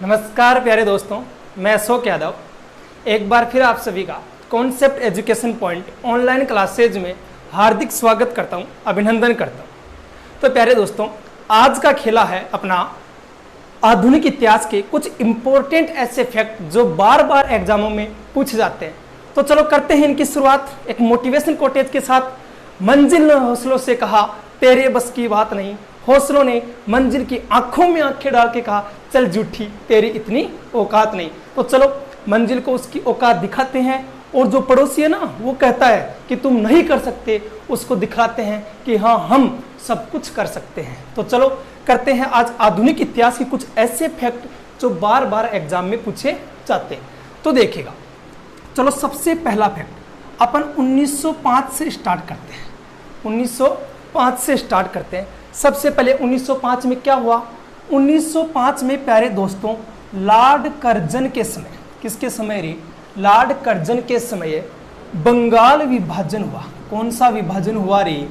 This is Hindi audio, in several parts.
नमस्कार प्यारे दोस्तों, मैं अशोक यादव एक बार फिर आप सभी का concept education point online classes में हार्दिक स्वागत करता हूं, अभिनंदन करता हूं। तो प्यारे दोस्तों, आज का खेला है अपना आधुनिक इतिहास के कुछ इंपॉर्टेंट ऐसे फैक्ट जो बार बार एग्जामों में पूछे जाते हैं। तो चलो करते हैं इनकी शुरुआत एक मोटिवेशन कोटेज के साथ। मंजिल ने हौसलों से कहा तेरे बस की बात नहीं, हौसलों ने मंजिल की आंखों में आंखें डाल के कहा चल झूठी तेरी इतनी औकात नहीं। तो चलो मंजिल को उसकी औकात दिखाते हैं, और जो पड़ोसी है ना वो कहता है कि तुम नहीं कर सकते, उसको दिखाते हैं कि हाँ हम सब कुछ कर सकते हैं। तो चलो करते हैं आज आधुनिक इतिहास के कुछ ऐसे फैक्ट जो बार बार एग्जाम में पूछे जाते हैं। तो देखिएगा, चलो सबसे पहला फैक्ट अपन 1905 से स्टार्ट करते हैं। 1905 से स्टार्ट करते हैं। सबसे पहले 1905 में क्या हुआ? 1905 में प्यारे दोस्तों लॉर्ड कर्जन के समय, किसके समय रे? लॉर्ड कर्जन के समय बंगाल विभाजन हुआ। कौन सा विभाजन हुआ रे?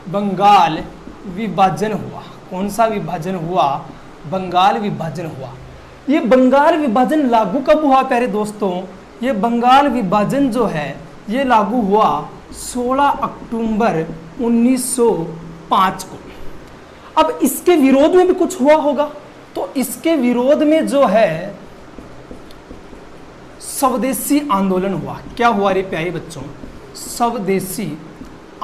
बंगाल विभाजन हुआ। कौन सा विभाजन हुआ? बंगाल विभाजन हुआ। ये बंगाल विभाजन लागू कब हुआ प्यारे दोस्तों? ये बंगाल विभाजन जो है ये लागू हुआ 16 अक्टूबर 1905 को। अब इसके विरोध में भी कुछ हुआ होगा, तो इसके विरोध में जो है स्वदेशी आंदोलन हुआ। क्या हुआ रे प्यारे बच्चों? स्वदेशी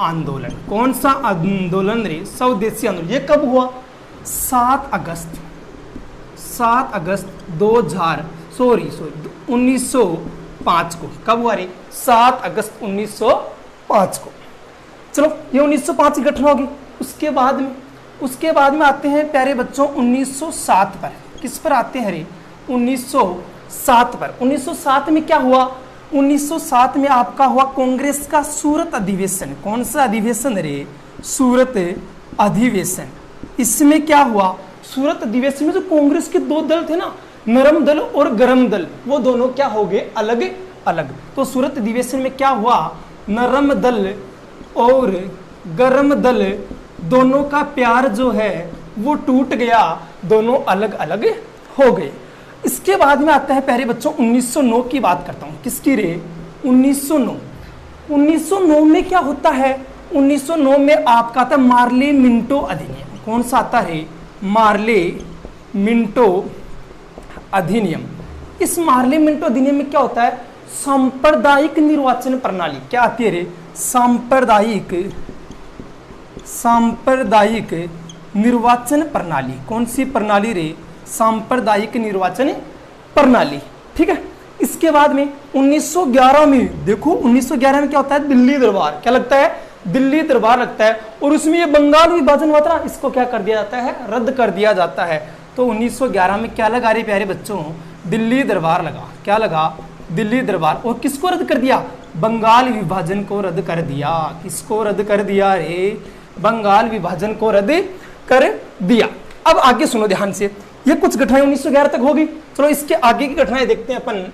आंदोलन। कौन सा आंदोलन रे? स्वदेशी आंदोलन। ये कब हुआ? 7 अगस्त 1905 को। कब हुआ रे? 7 अगस्त 1905 को। चलो ये 1905 की घटना होगी। उसके बाद में आते हैं प्यारे बच्चों 1907 पर। किस पर आते हैं रे? 1907 पर। 1907 में क्या हुआ? 1907 में आपका हुआ कांग्रेस का सूरत अधिवेशन। कौन सा अधिवेशन रे? सूरत अधिवेशन। इसमें क्या हुआ? सूरत अधिवेशन में जो कांग्रेस के दो दल थे ना, नरम दल और गरम दल, वो दोनों क्या हो गए? अलग अलग। तो सूरत अधिवेशन में क्या हुआ? नरम दल और गरम दल दोनों का प्यार जो है वो टूट गया, दोनों अलग अलग हो गए। इसके बाद में आता है प्यारे बच्चों 1909 की बात करता हूं। किसकी रे? 1909 में क्या होता है? 1909 में आपका आता है मार्ले मिंटो अधिनियम। कौन सा आता है? मार्ले मिंटो अधिनियम। इस मार्ले मिंटो अधिनियम में क्या होता है? सांप्रदायिक निर्वाचन प्रणाली। क्या आती है रे? सांप्रदायिक निर्वाचन प्रणाली। कौन सी प्रणाली रे? सांप्रदायिक निर्वाचन प्रणाली। ठीक है। इसके बाद में 1911 में देखो, 1911 में क्या होता है? दिल्ली दरबार। क्या लगता है? दिल्ली दरबार लगता है, और उसमें ये बंगाल विभाजन हुआ था, इसको क्या कर दिया जाता है? रद्द कर दिया जाता है। तो 1911 में क्या लगा रही प्यारे बच्चों? दिल्ली दरबार लगा। क्या लगा? दिल्ली दरबार। और किसको रद्द कर दिया? बंगाल विभाजन को रद्द कर दिया। किसको रद्द कर दिया रे? बंगाल विभाजन को रद्द कर दिया। अब आगे सुनो ध्यान से, ये कुछ घटनाएं 1911 तक होगी। चलो इसके आगे की घटनाएं देखते हैं अपन।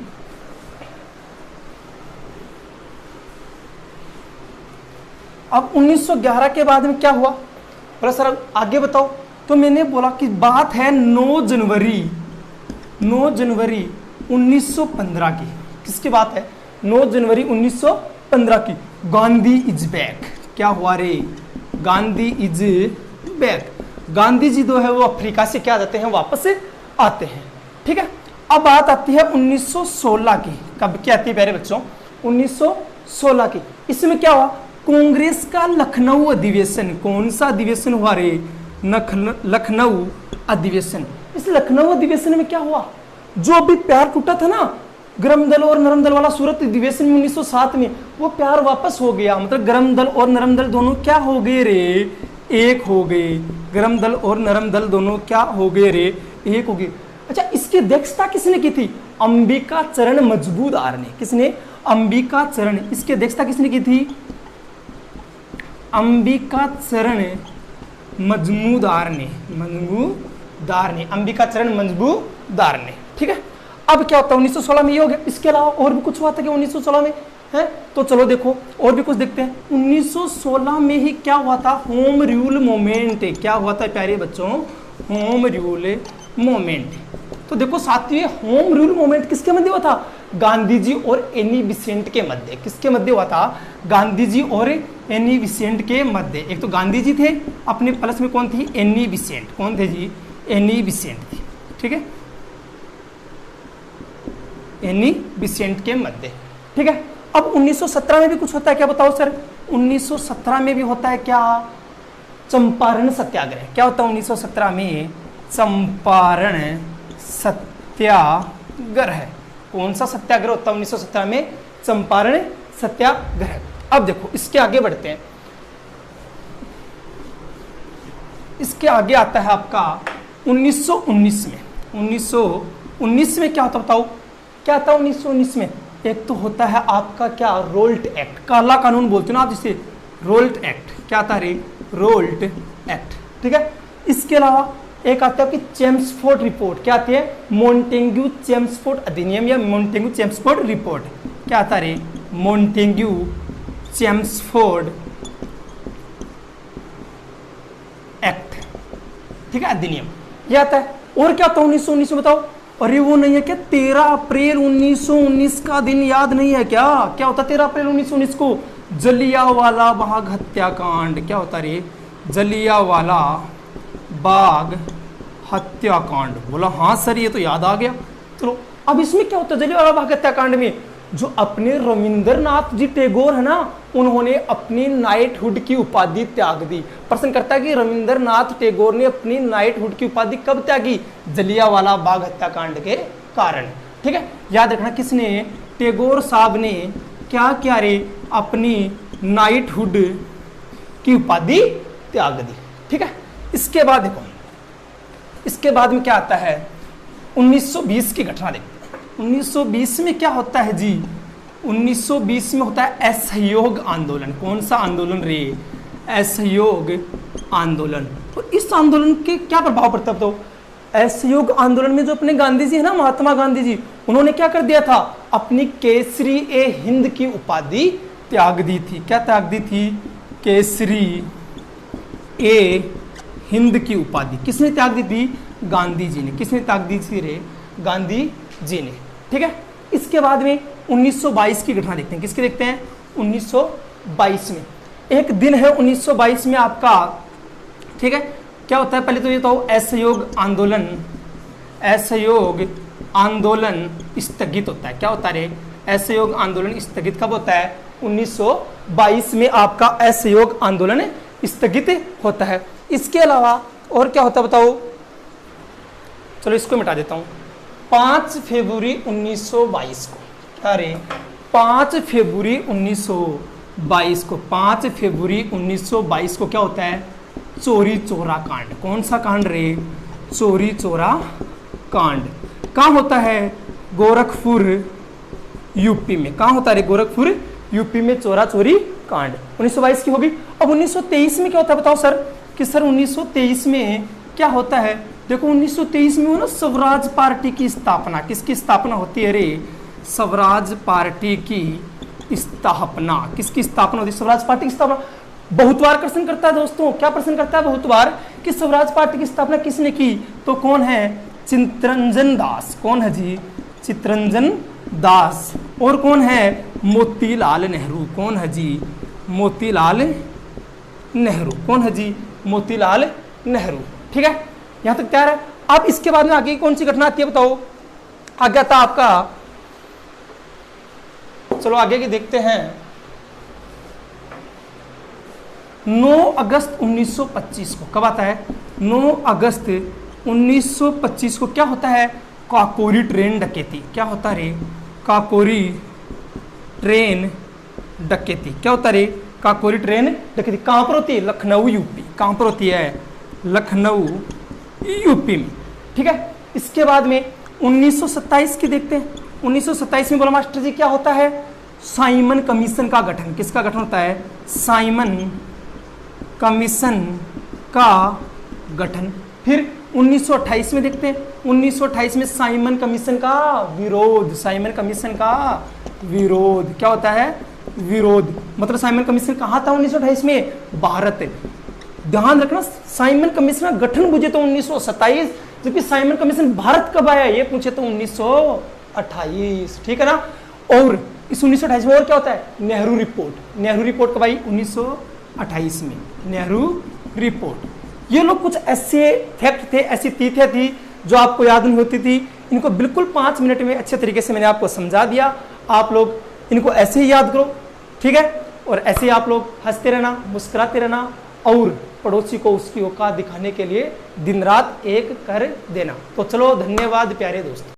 अब 1911 के बाद में क्या हुआ? बोला सर आगे बताओ। तो मैंने बोला कि बात है 9 जनवरी 1915 की। किसकी बात है? 9 जनवरी 1915 की। Gandhi is back. क्या हुआ रे? Gandhi is back. गांधी जी जो है वो अफ्रीका से क्या जाते हैं? वापस आते हैं। ठीक है। अब बात आती है 1916 की। कब की आती है प्यारे बच्चों? 1916 की। इसमें क्या हुआ? कांग्रेस का लखनऊ अधिवेशन। कौन सा अधिवेशन हुआ रे? लखनऊ अधिवेशन। इस लखनऊ अधिवेशन में क्या हुआ? जो अभी प्यार टूटा था ना गरम दल और नरम दल वाला सूरत अधिवेशन में 1907 में, वो प्यार वापस हो गया। मतलब गरम दल और नरम दल दोनों क्या हो गए रे? एक हो गए। गरम दल और नरम दल दोनों क्या हो गए रे? एक हो गए। अच्छा, इसकी अध्यक्षता किसने की थी? अंबिका चरण मजबूदार ने। किसने? अंबिका चरण। इसकी अध्यक्षता किसने की थी? अंबिका चरण मजमूदार ने। अंबिका चरण मजबूदार ने। ठीक है। अब क्या होता है? 1916 में ये हो गया। इसके अलावा और भी कुछ हुआ था कि 1916 में है? तो चलो देखो और भी कुछ देखते हैं। 1916 में ही क्या हुआ था? Home rule movement. क्या हुआ था प्यारे बच्चों? Home rule movement. तो देखो साथियों, होम रूल मूवमेंट किसके मध्य हुआ था? गांधी जी और एनी बिसेंट के मध्य। किसके मध्य हुआ था? गांधी जी और एनी बिसेंट के मध्य। एक तो गांधी जी थे, अपने प्लस में कौन थी? Any Besant. कौन थे जी? एनी बिसेंट थी। ठीक है, एनी बिसेंट के मध्य। ठीक है, अब 1917 में भी कुछ होता है क्या? बताओ सर। 1917 में भी होता है क्या? चंपारण सत्याग्रह। क्या होता है 1917 में? चंपारण सत्याग्रह। कौन सा सत्याग्रह होता है 1917 में? चंपारण सत्याग्रह। अब देखो इसके आगे बढ़ते हैं। इसके आगे आता है आपका 1919 में। 1919 में क्या होता बताओ? क्या था 1919 में? एक तो होता है आपका क्या? Raoult act. काला कानून बोलते हो ना आप जिसे, रोल्ट एक्ट। क्या था रे? Raoult act. ठीक है, इसके अलावा एक आता है आपकी चेम्सफोर्ड रिपोर्ट। क्या आती है? मोंटेग्यू चेम्सफोर्ड अधिनियम या मोंटेग्यू चेम्सफोर्ड रिपोर्ट। क्या आता रे? Montagu Chelmsford act. ठीक है, अधिनियम ये आता है। और क्या आता है 1919 में बताओ? अरे वो नहीं है क्या 13 अप्रैल 1919 का दिन याद नहीं है क्या? क्या होता 13 अप्रैल 1919 को? जलियांवाला बाग हत्याकांड। क्या होता रे? जलियांवाला बाग हत्याकांड। बोला हाँ सर ये तो याद आ गया। चलो अब इसमें क्या होता है जलियांवाला बाग हत्याकांड में? जो अपने रविंद्रनाथ जी टैगोर है ना, उन्होंने अपनी नाइटहुड की उपाधि त्याग दी। प्रश्न करता है कि रविंद्रनाथ टैगोर ने अपनी नाइटहुड की उपाधि कब त्यागी? जलियांवाला बाग हत्याकांड के कारण। ठीक है, याद रखना किसने? टैगोर साहब ने क्या किया रे? अपनी नाइटहुड की उपाधि त्याग दी। ठीक है, इसके बाद देखो, इसके बाद में क्या आता है? 1920 की घटना देखते हैं। 1920 में क्या होता है जी? 1920 में होता है असहयोग आंदोलन। कौन सा आंदोलन रे? असहयोग आंदोलन। और इस आंदोलन के क्या प्रभाव पड़ता है तो? असहयोग आंदोलन में जो अपने गांधी जी है ना, महात्मा गांधी जी, उन्होंने क्या कर दिया था? अपनी केसरी ए हिंद की उपाधि त्याग दी थी। क्या त्याग दी थी? केसरी ए हिंद की उपाधि। किसने त्याग दी थी? गांधी जी ने। किसने त्याग दी थी रे? गांधी जी ने। ठीक है, इसके बाद में 1922 की घटना देखते हैं। किसकी देखते हैं? 1922 में एक दिन है 1922 में आपका। ठीक है, क्या होता है पहले तो ये तो असहयोग आंदोलन, असहयोग आंदोलन स्थगित होता है। क्या होता है रे? असहयोग आंदोलन स्थगित कब होता है? 1922 में आपका असहयोग आंदोलन स्थगित होता है। इसके अलावा और क्या होता है बताओ? चलो इसको मिटा देता हूँ। 5 फरवरी 1922 को, क्या रे? 5 फरवरी 1922 को, 5 फरवरी 1922 को क्या होता है? चोरी चोरा कांड। कौन सा कांड रे? चोरी चोरा कांड। कहाँ होता है? गोरखपुर यूपी में। कहाँ होता है रे? गोरखपुर यूपी में चोरा चोरी कांड। 1922 की होगी। अब 1923 में क्या होता है बताओ सर? कि सर 1923 में क्या होता है? देखो 1923 में वो ना स्वराज पार्टी की स्थापना। किसकी स्थापना होती है रे? स्वराज पार्टी की स्थापना। किसकी स्थापना होती है? स्वराज पार्टी की स्थापना। बहुत बार प्रश्न करता है दोस्तों। क्या प्रश्न करता है बहुत बार? कि स्वराज पार्टी की स्थापना किसने की? तो कौन है? चित्तरंजन दास। कौन है जी? चित्तरंजन दास। और कौन है? मोतीलाल नेहरू। कौन है जी? मोतीलाल नेहरू। कौन है जी? मोतीलाल नेहरू। ठीक है, यहां तक तैयार है। अब इसके बाद में आगे कौन सी घटना आती है बताओ? आगे आता आपका, चलो आगे की देखते हैं। 9 अगस्त 1925 को। कब आता है? 9 अगस्त 1925 को क्या होता है? काकोरी ट्रेन डकैती। क्या होता रे? काकोरी ट्रेन डकैती। क्या होता रे? काकोरी ट्रेन डकैती। कहाँ पर होती है? लखनऊ यूपी। कहाँ पर होती है? लखनऊ यूपी में। ठीक है, इसके बाद में 1927 की देखते हैं। 1927 में बोला मास्टर जी क्या होता है? साइमन कमीशन का गठन। किसका गठन होता है? साइमन कमीशन का गठन। फिर 1928 में देखते हैं। 1928 में साइमन कमीशन का विरोध। साइमन कमीशन का विरोध। क्या होता है? विरोध। मतलब साइमन कमीशन कहाँ था 1928 में? भारत। ध्यान रखना, साइमन कमीशन का गठन बुझे तो 1927, जबकि साइमन कमीशन भारत कब आया ये पूछे तो 1928, ठीक है ना। और इस 1928 में और क्या होता है, नेहरू रिपोर्ट। नेहरू रिपोर्ट कब आई, 1928 में नेहरू रिपोर्ट। ये लोग कुछ ऐसे फैक्ट थे, ऐसी तिथियां थी जो आपको याद नहीं होती थी, इनको बिल्कुल 5 मिनट में अच्छे तरीके से मैंने आपको समझा दिया। आप लोग इनको ऐसे ही याद करो, ठीक है। और ऐसे ही आप लोग हंसते रहना, मुस्कुराते रहना और पड़ोसी को उसकी औकात दिखाने के लिए दिन रात एक कर देना। तो चलो, धन्यवाद प्यारे दोस्तों।